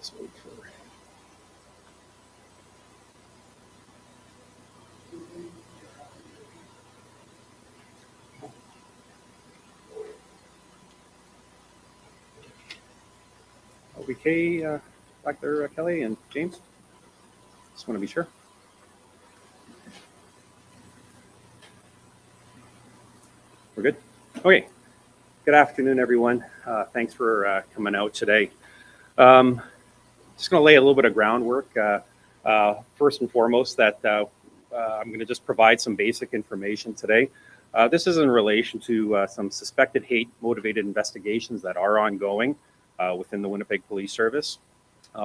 Let's wait for. Okay, Dr. Kelly and James. Just want to be sure. We're good? Okay. Good afternoon, everyone. Thanks for coming out today. Just going to lay a little bit of groundwork. First and foremost, that I'm going to just provide some basic information today. This is in relation to some suspected hate-motivated investigations that are ongoing within the Winnipeg Police Service.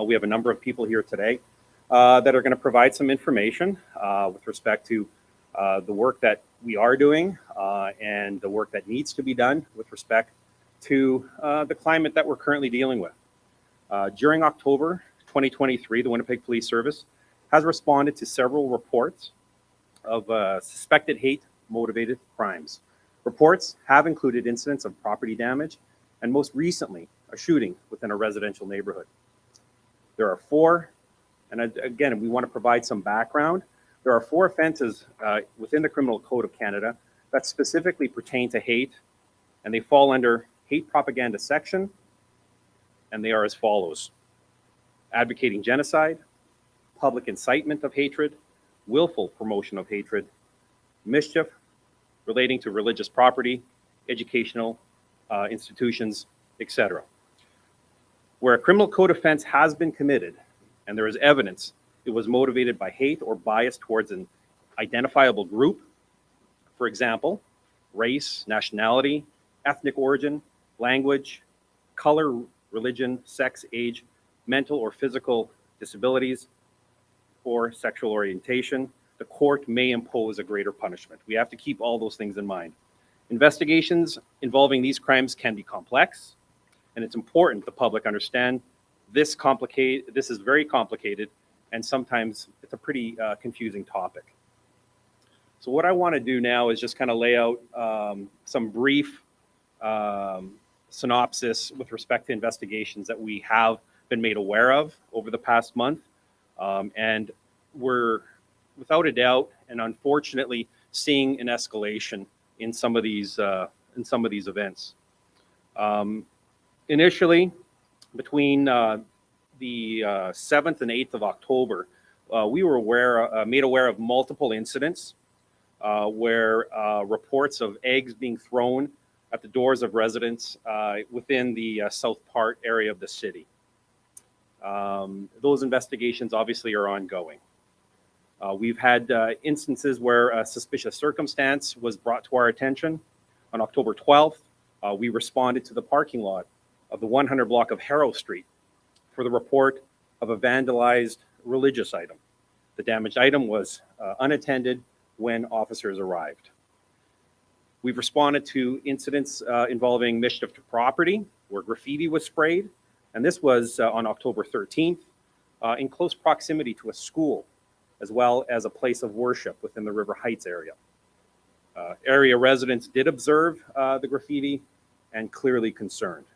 We have a number of people here today that are going to provide some information with respect to the work that we are doing and the work that needs to be done with respect to the climate that we're currently dealing with. During October 2023, the Winnipeg Police Service has responded to several reports of suspected hate-motivated crimes. Reports have included incidents of property damage and most recently, a shooting within a residential neighborhood. There are four, and again, we want to provide some background. There are four offenses within the Criminal Code of Canada that specifically pertain to hate, and they fall under hate propaganda section, and they are as follows: advocating genocide, public incitement of hatred, willful promotion of hatred, mischief relating to religious property, educational institutions, etc. Where a criminal code offense has been committed and there is evidence it was motivated by hate or bias towards an identifiable group, for example, race, nationality, ethnic origin, language, color, religion, sex, age, mental or physical disabilities, or sexual orientation, the court may impose a greater punishment. We have to keep all those things in mind. Investigations involving these crimes can be complex, and it's important the public understand this is very complicated, and sometimes it's a pretty confusing topic. So what I want to do now is just kind of lay out some brief synopsis with respect to investigations that we have been made aware of over the past month. And we're, without a doubt, and unfortunately, seeing an escalation in some of these events. Initially, between the 7th and 8th of October, we were made aware of multiple incidents where reports of eggs being thrown at the doors of residents within the South Part area of the city. Those investigations obviously are ongoing. We've had instances where a suspicious circumstance was brought to our attention. On October 12th, we responded to the parking lot of the 100 block of Harrow Street for the report of a vandalized religious item. The damaged item was unattended when officers arrived. We've responded to incidents involving mischief to property, where graffiti was sprayed, and this was on October 13th in close proximity to a school, as well as a place of worship within the River Heights area. Area residents did observe the graffiti and clearly concerned.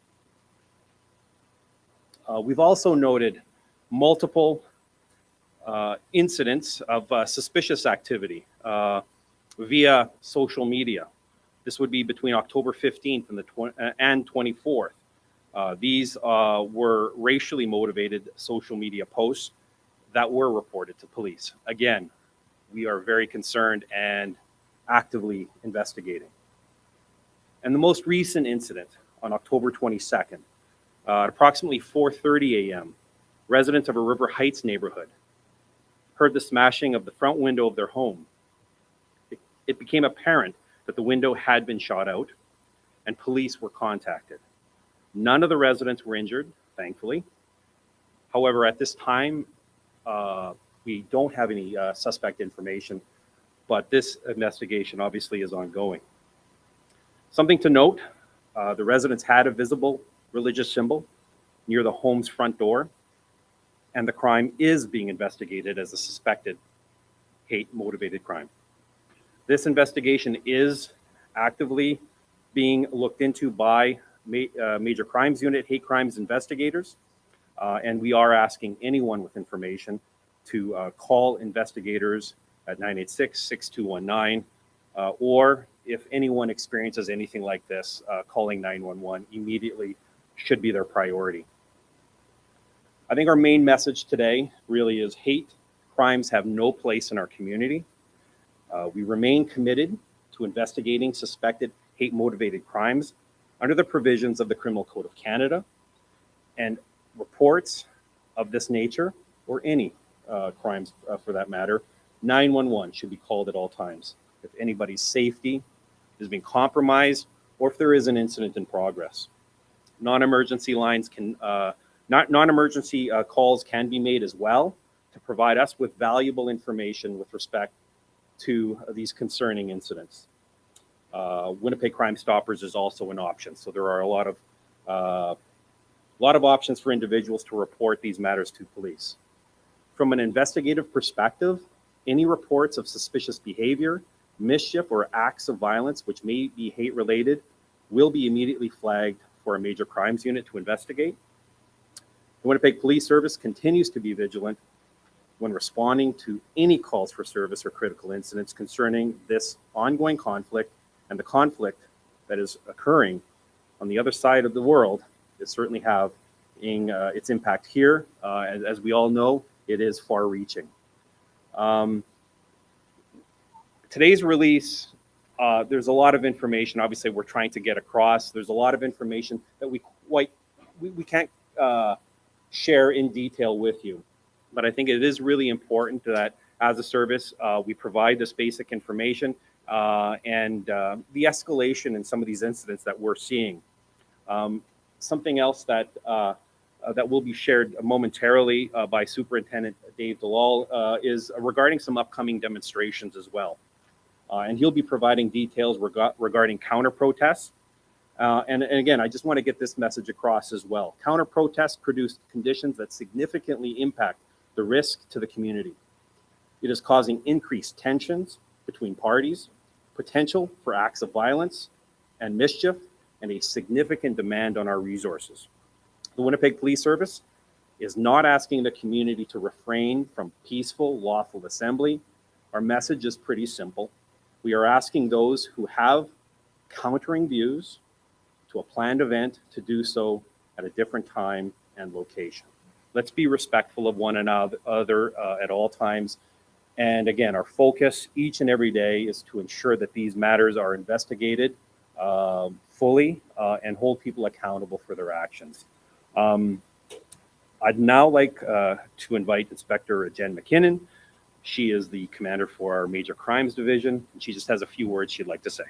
We've also noted multiple incidents of suspicious activity via social media. This would be between October 15th and 24th. These were racially motivated social media posts that were reported to police. Again, we are very concerned and actively investigating. And the most recent incident on October 22nd, at approximately 4:30 a.m., residents of a River Heights neighborhood heard the smashing of the front window of their home. It became apparent that the window had been shot out and police were contacted. None of the residents were injured, thankfully. However, at this time, we don't have any suspect information, but this investigation obviously is ongoing. Something to note, the residents had a visible religious symbol near the home's front door, and the crime is being investigated as a suspected hate-motivated crime. This investigation is actively being looked into by Major Crimes Unit hate crimes investigators. And we are asking anyone with information to call investigators at 986-6219, or if anyone experiences anything like this, calling 911 immediately should be their priority. I think our main message today really is hate crimes have no place in our community. We remain committed to investigating suspected hate-motivated crimes under the provisions of the Criminal Code of Canada, and reports of this nature, or any crimes for that matter, 911 should be called at all times if anybody's safety is being compromised or if there is an incident in progress. Non-emergency lines can, non-emergency calls can be made as well to provide us with valuable information with respect to these concerning incidents. Winnipeg Crime Stoppers is also an option, so there are a lot of options for individuals to report these matters to police. From an investigative perspective, any reports of suspicious behavior, mischief, or acts of violence which may be hate-related will be immediately flagged for a major crimes unit to investigate. The Winnipeg Police Service continues to be vigilant when responding to any calls for service or critical incidents concerning this ongoing conflict, and the conflict that is occurring on the other side of the world is certainly having its impact here. As we all know, it is far-reaching. Today's release, there's a lot of information. Obviously, we're trying to get across. There's a lot of information that we can't share in detail with you. But I think it is really important that as a service, we provide this basic information and the escalation in some of these incidents that we're seeing. Something else that will be shared momentarily by Superintendent Dalal is regarding some upcoming demonstrations as well. And he'll be providing details regarding counter-protests. And again, I just want to get this message across as well. Counter-protests produce conditions that significantly impact the risk to the community. It is causing increased tensions between parties, potential for acts of violence and mischief, and a significant demand on our resources. The Winnipeg Police Service is not asking the community to refrain from peaceful, lawful assembly. Our message is pretty simple. We are asking those who have countering views to a planned event to do so at a different time and location. Let's be respectful of one another at all times. And again, our focus each and every day is to ensure that these matters are investigated fully and hold people accountable for their actions. I'd now like to invite Inspector Jen McKinnon. She is the commander for our Major Crimes Division, and she just has a few words she'd like to say.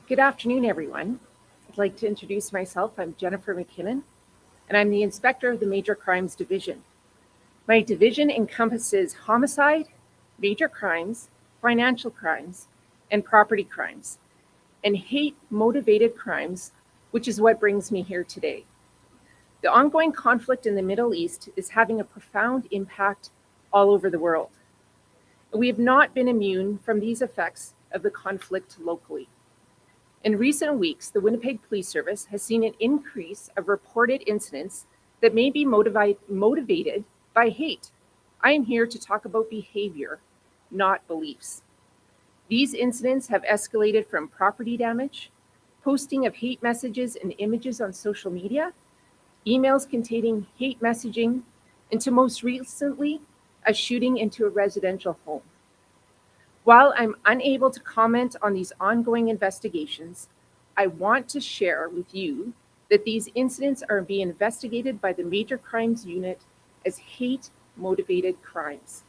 Good afternoon, everyone. I'd like to introduce myself. I'm Jennifer McKinnon, and I'm the Inspector of the Major Crimes Division. My division encompasses homicide, major crimes, financial crimes, and property crimes, and hate-motivated crimes, which is what brings me here today. The ongoing conflict in the Middle East is having a profound impact all over the world. We have not been immune from these effects of the conflict locally. In recent weeks, the Winnipeg Police Service has seen an increase of reported incidents that may be motivated by hate. I am here to talk about behavior, not beliefs. These incidents have escalated from property damage, posting of hate messages and images on social media, emails containing hate messaging, and to most recently, a shooting into a residential home. While I'm unable to comment on these ongoing investigations, I want to share with you that these incidents are being investigated by the Major Crimes Unit as hate-motivated crimes.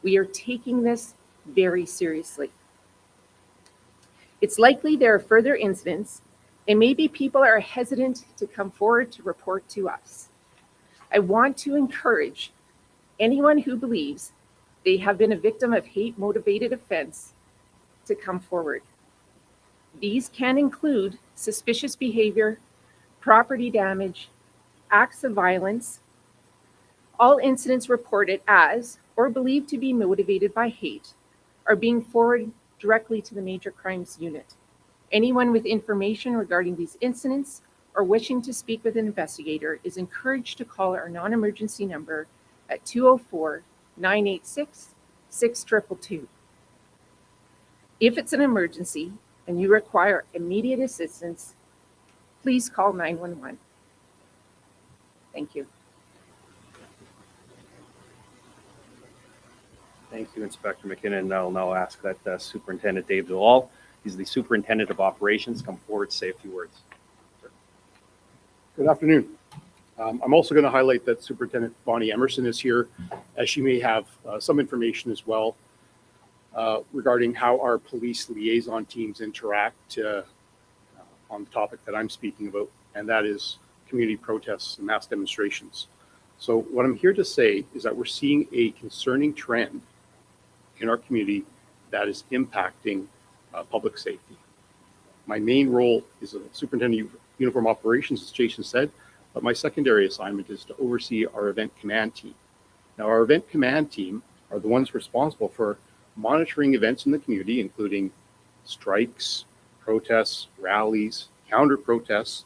We are taking this very seriously. It's likely there are further incidents, and maybe people are hesitant to come forward to report to us. I want to encourage anyone who believes they have been a victim of hate-motivated offense to come forward. These can include suspicious behavior, property damage, acts of violence. All incidents reported as or believed to be motivated by hate are being forwarded directly to the Major Crimes Unit. Anyone with information regarding these incidents or wishing to speak with an investigator is encouraged to call our non-emergency number at 204-986-6222. If it's an emergency and you require immediate assistance, please call 911. Thank you. Thank you, Inspector McKinnon. I'll now ask that Superintendent Dave Dalal, he's the Superintendent of Operations, come forward to say a few words. Good afternoon. I'm also going to highlight that Superintendent Bonnie Emerson is here, as she may have some information as well regarding how our police liaison teams interact on the topic that I'm speaking about, and that is community protests and mass demonstrations. So what I'm here to say is that we're seeing a concerning trend in our community that is impacting public safety. My main role is a superintendent of uniform operations, as Jason said, but my secondary assignment is to oversee our event command team. Now, our event command team are the ones responsible for monitoring events in the community, including strikes, protests, rallies, counter protests,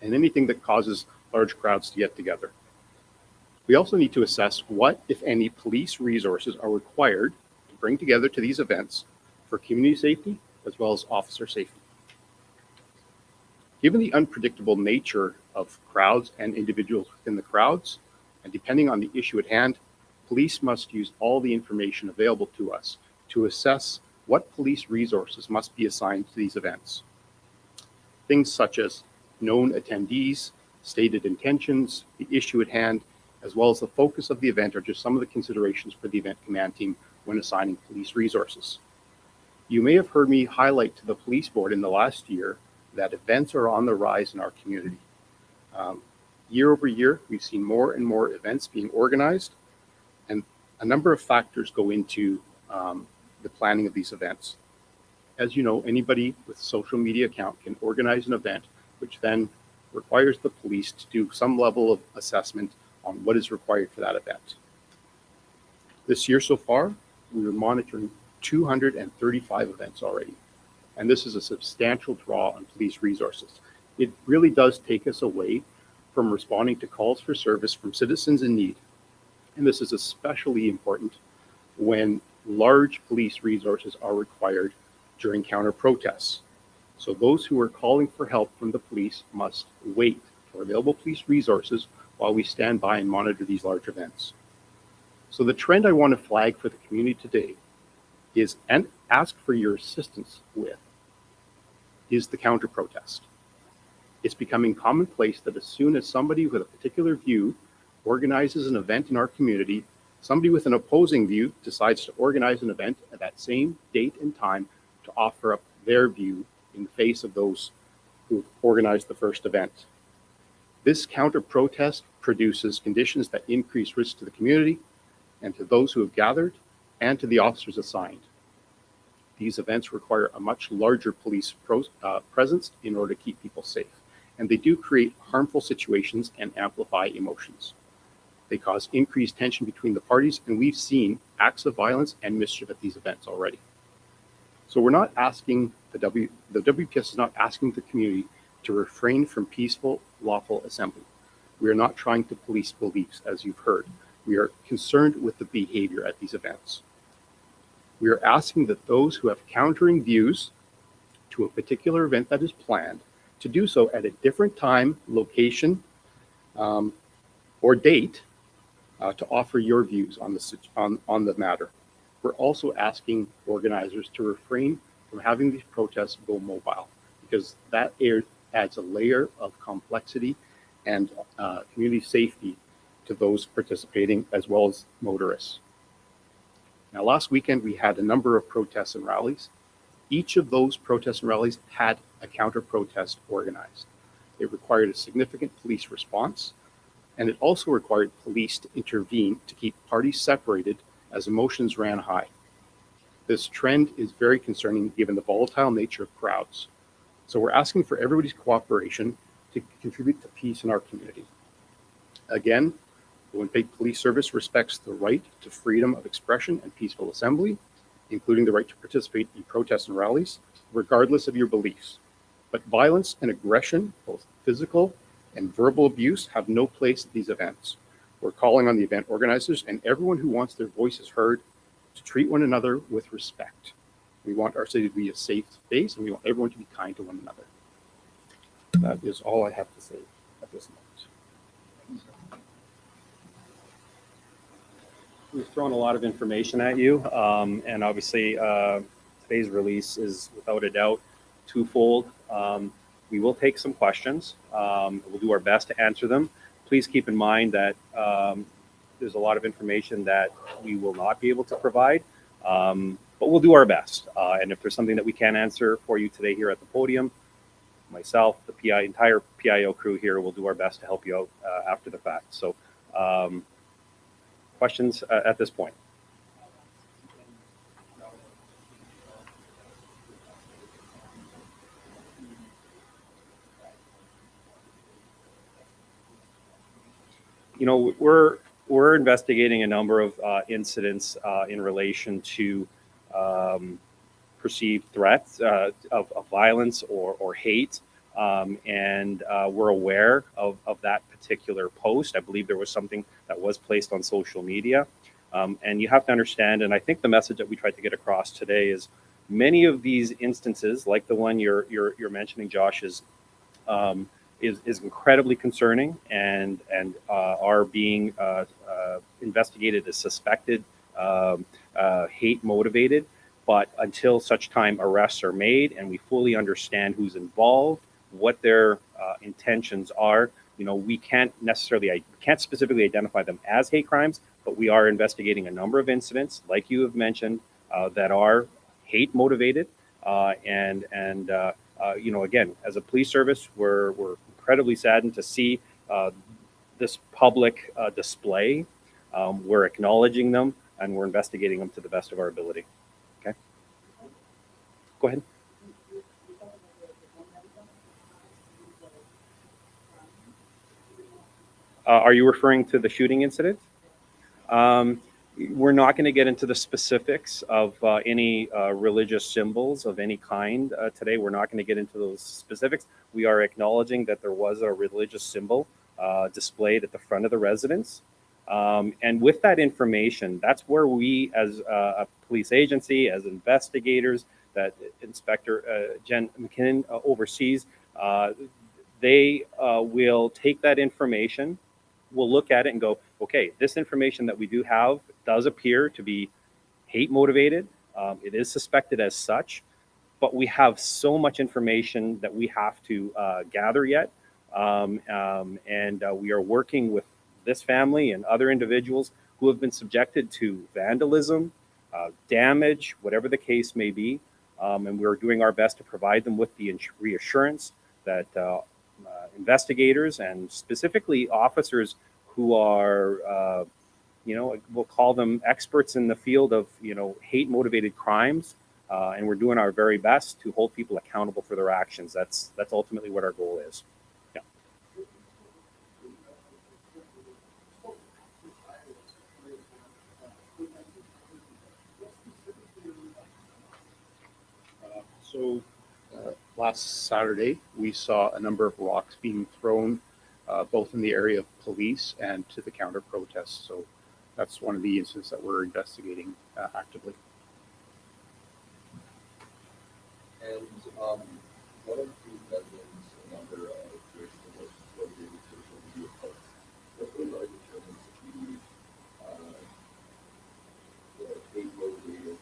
and anything that causes large crowds to get together. We also need to assess what, if any, police resources are required to bring together to these events for community safety as well as officer safety. Given the unpredictable nature of crowds and individuals within the crowds, and depending on the issue at hand, police must use all the information available to us to assess what police resources must be assigned to these events. Things such as known attendees, stated intentions, the issue at hand, as well as the focus of the event are just some of the considerations for the event command team when assigning police resources. You may have heard me highlight to the police board in the last year that events are on the rise in our community. Year over year, we've seen more and more events being organized, and a number of factors go into the planning of these events. As you know, anybody with a social media account can organize an event, which then requires the police to do some level of assessment on what is required for that event. This year so far, we are monitoring 235 events already, and this is a substantial draw on police resources. It really does take us away from responding to calls for service from citizens in need, and this is especially important when large police resources are required during counter protests. So those who are calling for help from the police must wait for available police resources while we stand by and monitor these large events. So the trend I want to flag for the community today is, and ask for your assistance with, is the counter protest. It's becoming commonplace that as soon as somebody with a particular view organizes an event in our community, somebody with an opposing view decides to organize an event at that same date and time to offer up their view in the face of those who organized the first event. This counter protest produces conditions that increase risk to the community and to those who have gathered and to the officers assigned. These events require a much larger police presence in order to keep people safe, and they do create harmful situations and amplify emotions. They cause increased tension between the parties, and we've seen acts of violence and mischief at these events already. So we're not asking, the WPS is not asking the community to refrain from peaceful, lawful assembly. We are not trying to police beliefs, as you've heard. We are concerned with the behavior at these events. We are asking that those who have countering views to a particular event that is planned to do so at a different time, location, or date to offer your views on the matter. We're also asking organizers to refrain from having these protests go mobile, because that adds a layer of complexity and community safety to those participating, as well as motorists. Now, last weekend, we had a number of protests and rallies. Each of those protests and rallies had a counter protest organized. It required a significant police response, and it also required police to intervene to keep parties separated as emotions ran high. This trend is very concerning given the volatile nature of crowds. So we're asking for everybody's cooperation to contribute to peace in our community. Again, the Winnipeg Police Service respects the right to freedom of expression and peaceful assembly, including the right to participate in protests and rallies, regardless of your beliefs. But violence and aggression, both physical and verbal abuse, have no place at these events. We're calling on the event organizers and everyone who wants their voices heard to treat one another with respect. We want our city to be a safe space, and we want everyone to be kind to one another. That is all I have to say at this moment. We've thrown a lot of information at you, and obviously today's release is without a doubt twofold. We will take some questions. We'll do our best to answer them. Please keep in mind that there's a lot of information that we will not be able to provide, but we'll do our best. And if there's something that we can answer for you today here at the podium, myself, the entire PIO crew here will do our best to help you out after the fact. So questions at this point? You know, we're investigating a number of incidents in relation to perceived threats of violence or hate, and we're aware of that particular post. I believe there was something that was placed on social media, and you have to understand, and I think the message that we tried to get across today is many of these instances, like the one you're mentioning, Josh, is incredibly concerning and are being investigated as suspected hate motivated. But until such time arrests are made and we fully understand who's involved, what their intentions are, you know, we can't specifically identify them as hate crimes, but we are investigating a number of incidents, like you have mentioned, that are hate motivated. You know, again, as a police service, we're incredibly saddened to see this public display. We're acknowledging them and we're investigating them to the best of our ability. Okay. Go ahead. Are you referring to the shooting incident? We're not going to get into the specifics of any religious symbols of any kind today. We're not going to get into those specifics. We are acknowledging that there was a religious symbol displayed at the front of the residence. And with that information, that's where we as a police agency, as investigators, that Inspector Jen McKinnon oversees, they will take that information. We'll look at it and go, okay, this information that we do have does appear to be hate motivated. It is suspected as such, but we have so much information that we have to gather yet. And we are working with this family and other individuals who have been subjected to vandalism, damage, whatever the case may be. And we're doing our best to provide them with the reassurance that investigators and specifically officers who are, you know, we'll call them experts in the field of, you know, hate motivated crimes. And we're doing our very best to hold people accountable for their actions. That's ultimately what our goal is. Yeah. So last Saturday, we saw a number of rocks being thrown both in the area of police and to the counter protests. So that's one of the incidents that we're investigating actively. And one of the residents, a number of Jewish associated with social media posts, what those are determined to be hate motivated.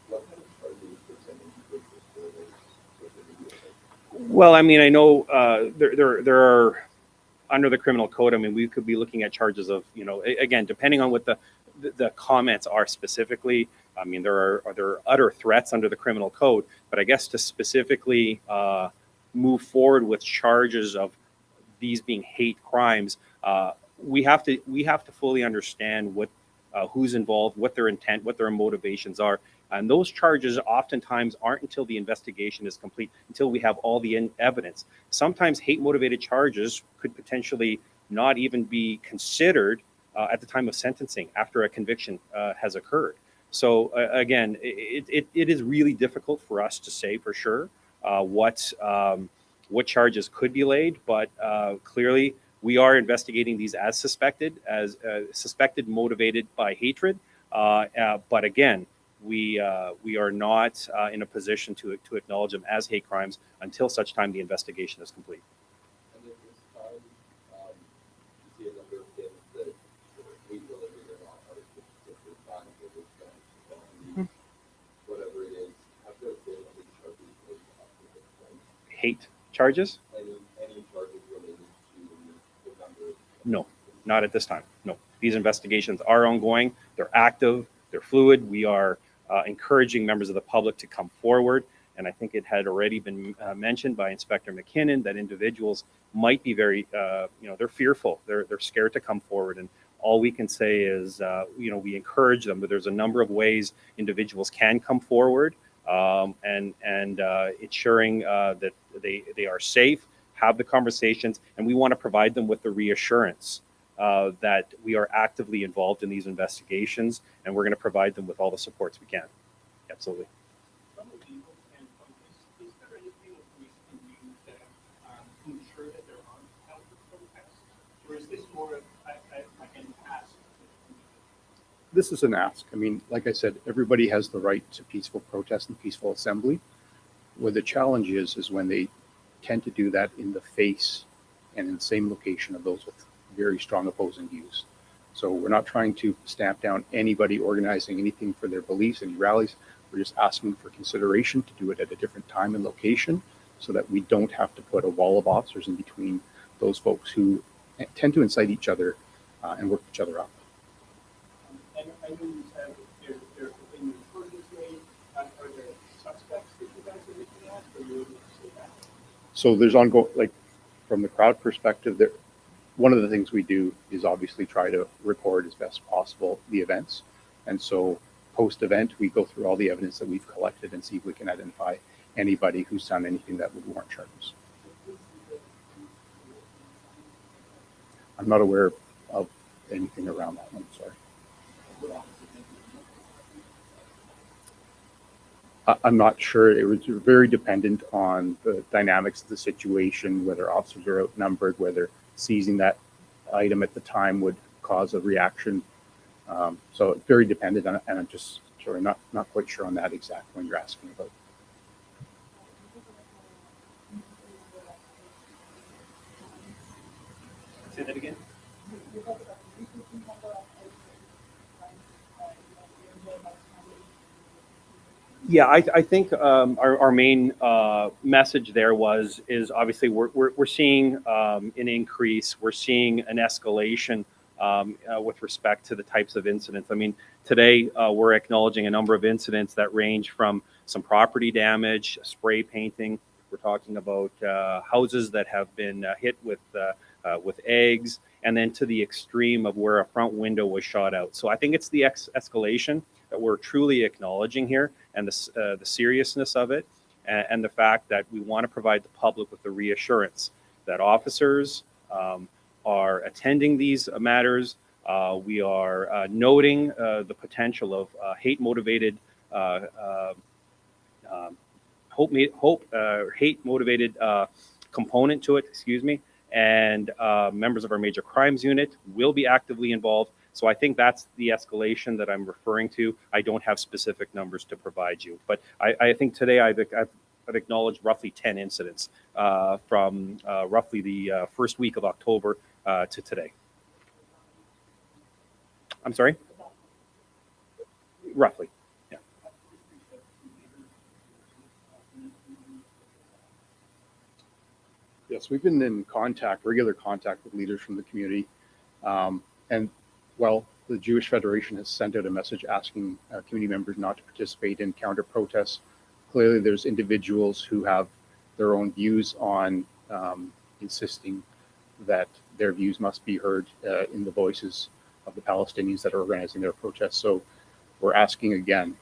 What kind of charges percentage would this for those social media posts? Well, I mean, I know there are under the criminal code. I mean, we could be looking at charges of, you know, again, depending on what the comments are specifically. I mean, there are utter threats under the criminal code, but I guess to specifically move forward with charges of these being hate crimes, we have to fully understand what who's involved, what their intent, what their motivations are. And those charges oftentimes aren't until the investigation is complete, until we have all the evidence. Sometimes hate-motivated charges could potentially not even be considered at the time of sentencing after a conviction has occurred. So again, it is really difficult for us to say for sure what charges could be laid, but clearly we are investigating these as suspected, motivated by hatred. But again, we are not in a position to acknowledge them as hate crimes until such time the investigation is complete. And at this time, you see a number of things that hate related or not are specific crimes or those crimes, whatever it is. Have there been any charges laid up to this point? Hate charges? Any charges related to the number of? No, not at this time. No, these investigations are ongoing. They're active. They're fluid. We are encouraging members of the public to come forward. And I think it had already been mentioned by Inspector McKinnon that individuals might be very, they're fearful. They're scared to come forward. And all we can say is, we encourage them, but there's a number of ways individuals can come forward and ensuring that they are safe, have the conversations, and we want to provide them with the reassurance that we are actively involved in these investigations, and we're going to provide them with all the supports we can. Absolutely. From a legal standpoint, is there anything that we can do to ensure that there aren't counter protests, or is this more of like an ask? This is an ask. I mean, like I said, everybody has the right to peaceful protest and peaceful assembly. Where the challenge is when they tend to do that in the face and in the same location of those with very strong opposing views. So we're not trying to stamp down anybody organizing anything for their beliefs, any rallies. We're just asking for consideration to do it at a different time and location so that we don't have to put a wall of officers in between those folks who tend to incite each other and work each other up. And I know you said there have been charges made. Are there suspects that you guys are looking at, or you able to say that? So there's ongoing, like from the crowd perspective, there. One of the things we do is obviously try to record as best possible the events. And so post-event, we go through all the evidence that we've collected and see if we can identify anybody who's done anything that would warrant charges. I'm not aware of anything around that one, sorry. I'm not sure. It was very dependent on the dynamics of the situation, whether officers are outnumbered, whether seizing that item at the time would cause a reaction. So it's very dependent on it, and I'm just sorry, not quite sure on that exact one you're asking about. Say that again. Yeah, I think our main message there is obviously we're seeing an increase. We're seeing an escalation with respect to the types of incidents. I mean, today we're acknowledging a number of incidents that range from some property damage, spray painting. We're talking about houses that have been hit with eggs, and then to the extreme of where a front window was shot out. So I think it's the escalation that we're truly acknowledging here, and the seriousness of it, and the fact that we want to provide the public with the reassurance that officers are attending these matters. We are noting the potential of hate-motivated hate-motivated component to it. Excuse me. And members of our major crimes unit will be actively involved. So I think that's the escalation that I'm referring to. I don't have specific numbers to provide you, but I think today I've acknowledged roughly 10 incidents from roughly the first week of October to today. I'm sorry? Roughly, yeah. Yes, we've been in regular contact with leaders from the community. And well, the Jewish Federation has sent out a message asking community members not to participate in counter protests. Clearly, there's individuals who have their own views on insisting that their views must be heard in the voices of the Palestinians that are organizing their protests. So we're asking again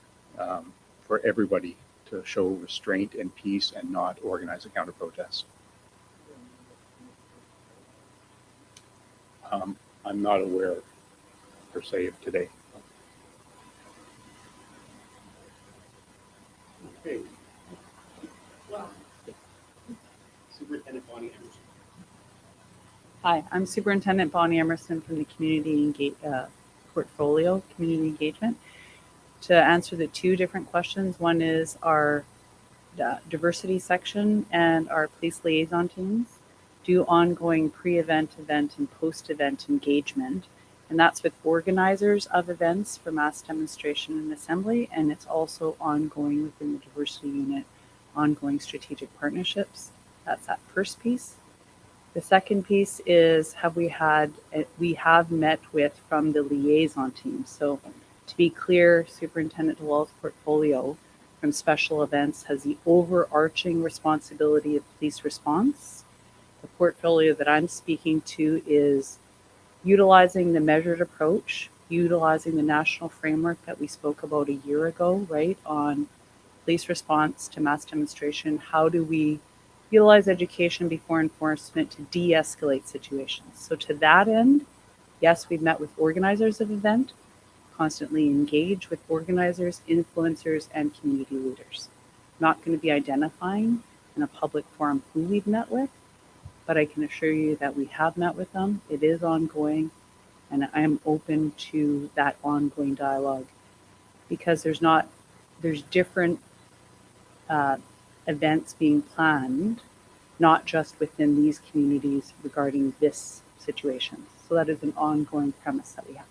for everybody to show restraint and peace and not organize a counter protest. I'm not aware per se of today. Okay. Superintendent Bonnie Emerson. Hi, I'm Superintendent Bonnie Emerson from the portfolio, community engagement. To answer the two different questions, one is our diversity section and our police liaison teams do ongoing pre-event, event, and post-event engagement. And that's with organizers of events for mass demonstration and assembly. And it's also ongoing within the diversity unit, ongoing strategic partnerships. That's that first piece. The second piece is we have met with from the liaison team. So to be clear, Superintendent Dalal's portfolio from special events has the overarching responsibility of police response. The portfolio that I'm speaking to is utilizing the measured approach, utilizing the national framework that we spoke about a year ago, right, on police response to mass demonstration. How do we utilize education before enforcement to de-escalate situations? So to that end, yes, we've met with organizers of event, constantly engage with organizers, influencers, and community leaders. I'm not going to be identifying in a public forum who we've met with, but I can assure you that we have met with them. It is ongoing, and I am open to that ongoing dialogue because there's different events being planned, not just within these communities regarding this situation. So that is an ongoing premise that we have.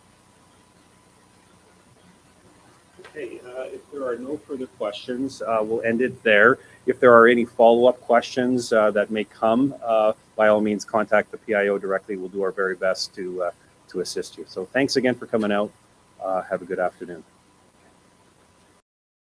Okay, if there are no further questions, we'll end it there. If there are any follow-up questions that may come, by all means, contact the PIO directly. We'll do our very best to assist you. So thanks again for coming out. Have a good afternoon.